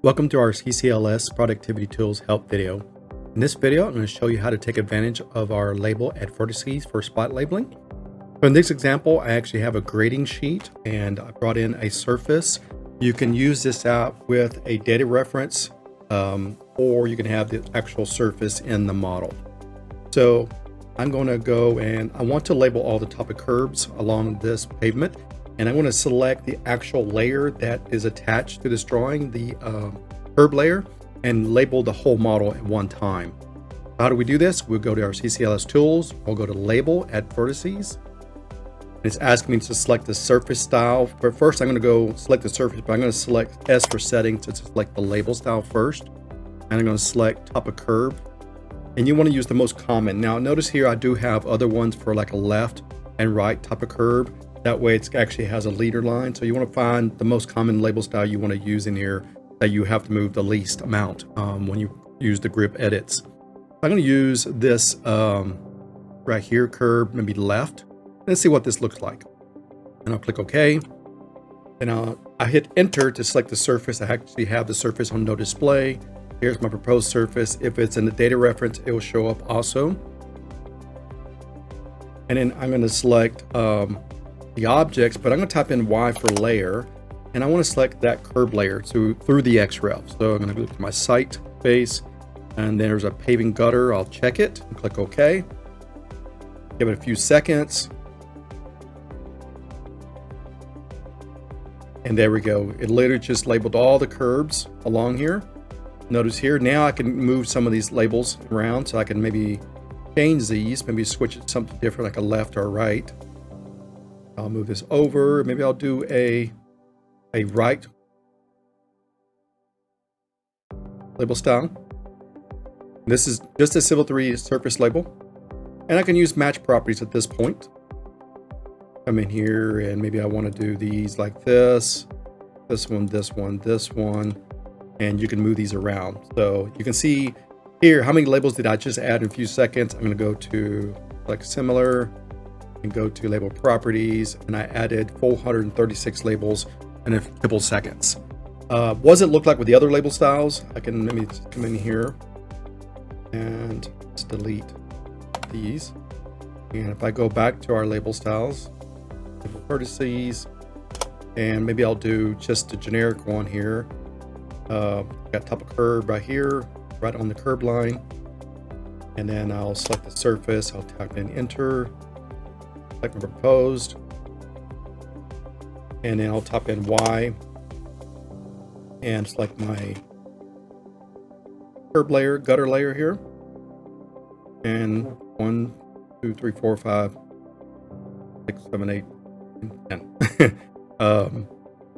Welcome to our CCLS Productivity Tools help video. In this video, I'm going to show you how to take advantage of our label at vertices for spot labeling. So in this example, I actually have a grading sheet and I brought in a surface. You can use this out with a data reference or you can have the actual surface in the model. So I'm going to go and I want to label all the top of curbs along this pavement. And I'm going to select the actual layer that is attached to this drawing, the curb layer, and label the whole model at one time. How do we do this? We'll go to our CCLS tools. We'll go to label at vertices. It's asking me to select the surface style. But first, I'm going to go select the surface, but I'm going to select S for settings to select the label style first. And I'm going to select top of curb. And you want to use the most common. Now, notice here I do have other ones for like a left and right top of curb. That way it actually has a leader line. So you want to find the most common label style you want to use in here that you have to move the least amount when you use the grip edits. I'm going to use this right here, curb, maybe left. Let's see what this looks like. And I'll click OK. And I hit enter to select the surface. I actually have the surface on no display. Here's my proposed surface. If it's in the data reference, it will show up also. And then I'm going to select the objects, but I'm going to type in Y for layer, and I want to select that curb layer through the XREF. So I'm going to go to my site base, and there's a paving gutter. I'll check it and click OK. Give it a few seconds. And there we go. It literally just labeled all the curbs along here. Notice here, now I can move some of these labels around, so I can maybe change these, maybe switch it to something different like a left or a right. I'll move this over. Maybe I'll do a right label style. This is just a Civil 3 surface label. And I can use match properties at this point. Come in here and maybe I want to do these like this. This one, this one, this one. And you can move these around. So you can see here, how many labels did I just add in a few seconds? I'm going to go to like similar. And go to label properties, and I added 436 labels in a couple seconds. What does it look like with the other label styles? I can maybe come in here and just delete these. And if I go back to our label styles, label vertices, and maybe I'll do just a generic one here. Got top of curb right here, right on the curb line. And then I'll select the surface. I'll type in enter. Select my proposed, and then I'll type in Y and select my curb layer, gutter layer here, and 1, 2, 3, 4, 5, 6, 7, 8, 10.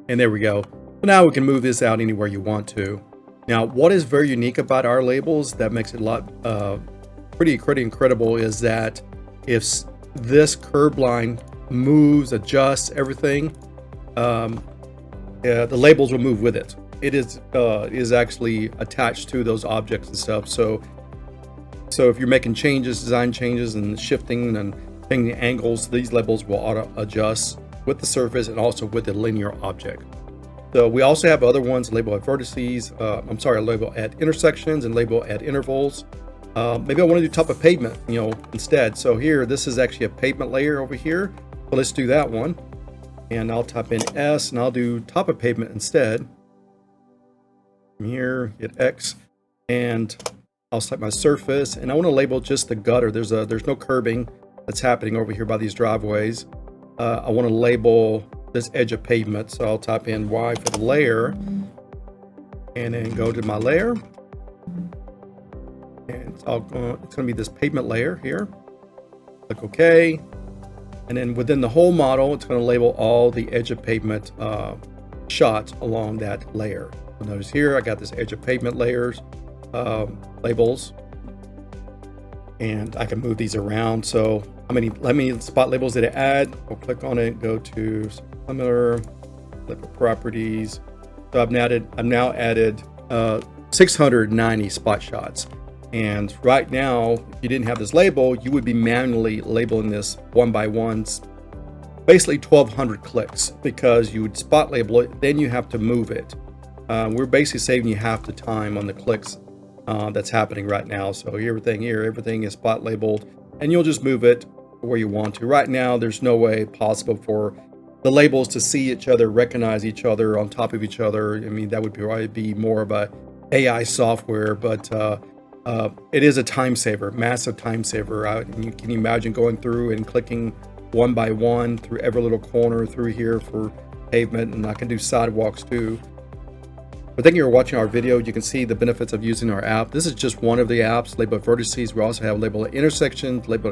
And there we go. So now we can move this out anywhere you want to. Now, what is very unique about our labels that makes it a lot pretty incredible is that if this curb line moves, adjusts, everything, the labels will move with it. It is actually attached to those objects and stuff. So if you're making changes, design changes, and shifting and changing the angles, these labels will auto adjust with the surface and also with the linear object. So we also have other ones, label at vertices. Label at intersections and label at intervals. Maybe I want to do top of pavement, instead. So here, this is actually a pavement layer over here. So let's do that one. And I'll type in S and I'll do top of pavement instead. From here, hit X, and I'll select my surface. And I want to label just the gutter. There's no curbing that's happening over here by these driveways. I want to label this edge of pavement. So I'll type in Y for the layer, and then go to my layer. And it's going to be this pavement layer here. Click OK. And then within the whole model, it's going to label all the edge of pavement shots along that layer. So notice here, I got this edge of pavement layers, labels. And I can move these around. So how many spot labels did it add? I'll click on it, go to similar, label properties. So I've now added 690 spot shots. And right now, if you didn't have this label, you would be manually labeling this one by one, basically 1,200 clicks, because you would spot label it, then you have to move it. We're basically saving you half the time on the clicks that's happening right now. So everything is spot labeled, and you'll just move it where you want to. Right now, there's no way possible for the labels to see each other, recognize each other on top of each other. I mean, that would probably be more of a AI software, but it is a time saver, massive time saver. Can you imagine going through and clicking one by one through every little corner through here for pavement, and I can do sidewalks too. But thank you for watching our video. You can see the benefits of using our app. This is just one of the apps, label at vertices. We also have label at intersections, label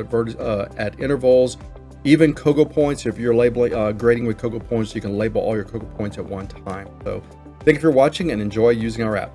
at intervals, even Kogo points. If you're labeling grading with Kogo points, you can label all your Kogo points at one time. So thank you for watching and enjoy using our app.